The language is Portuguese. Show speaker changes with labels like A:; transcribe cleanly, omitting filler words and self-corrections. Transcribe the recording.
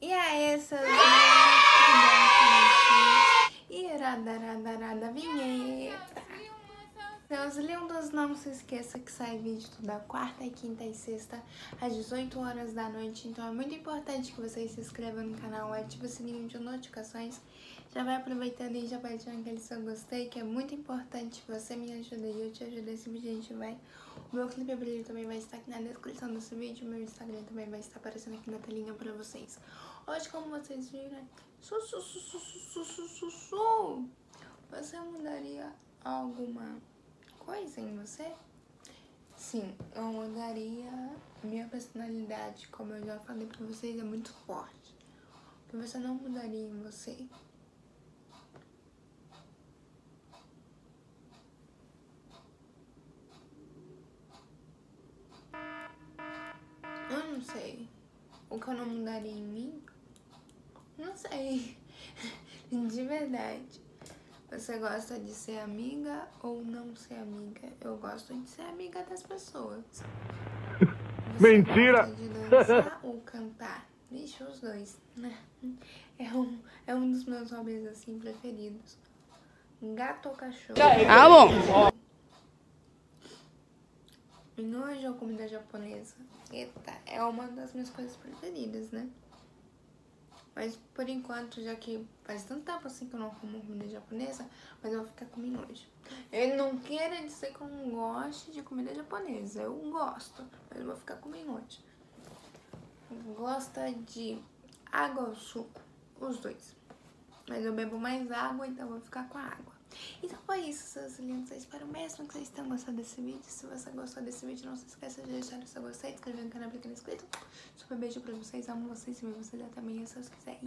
A: E aí, seus irada vinheta. Seus lindos, não se esqueça que sai vídeo toda quarta, quinta e sexta, às 18 horas da noite. Então é muito importante que vocês se inscrevam no canal, ative o sininho de notificações. Já vai aproveitando e já vai deixando aquele seu gostei, que é muito importante. Você me ajuda e eu te ajudo. Esse vídeo a gente vai. O meu clipe brilho também vai estar aqui na descrição desse vídeo. O meu Instagram também vai estar aparecendo aqui na telinha pra vocês. Hoje, como vocês viram, você mudaria alguma coisa em você? Sim, eu mudaria minha personalidade. Como eu já falei pra vocês, é muito forte. O que você não mudaria em você? Eu não sei. O que eu não mudaria em mim? Não sei. De verdade. Você gosta de ser amiga ou não ser amiga? Eu gosto de ser amiga das pessoas. Você
B: Mentira!
A: gosta de dançar ou cantar? Vixe, os dois, né? É um dos meus hobbies, assim, preferidos. Gato ou cachorro?
B: Ah, bom!
A: Miojo ou comida japonesa? Eita, é uma das minhas coisas preferidas, né? Mas por enquanto, já que faz tanto tempo assim que eu não como comida japonesa, mas eu vou ficar com miojo. Eu não quero dizer que eu não gosto de comida japonesa. Eu gosto, mas eu vou ficar com miojo. Gosta de água ou suco? Os dois. Mas eu bebo mais água, então eu vou ficar com a água. Então foi isso, seus lindos. Eu espero mesmo que vocês tenham gostado desse vídeo. Se você gostou desse vídeo, não se esqueça de deixar o seu gostei, inscrever no canal pra quem não é inscrito. Super beijo pra vocês, amo vocês e ver vocês até amanhã, se vocês quiserem.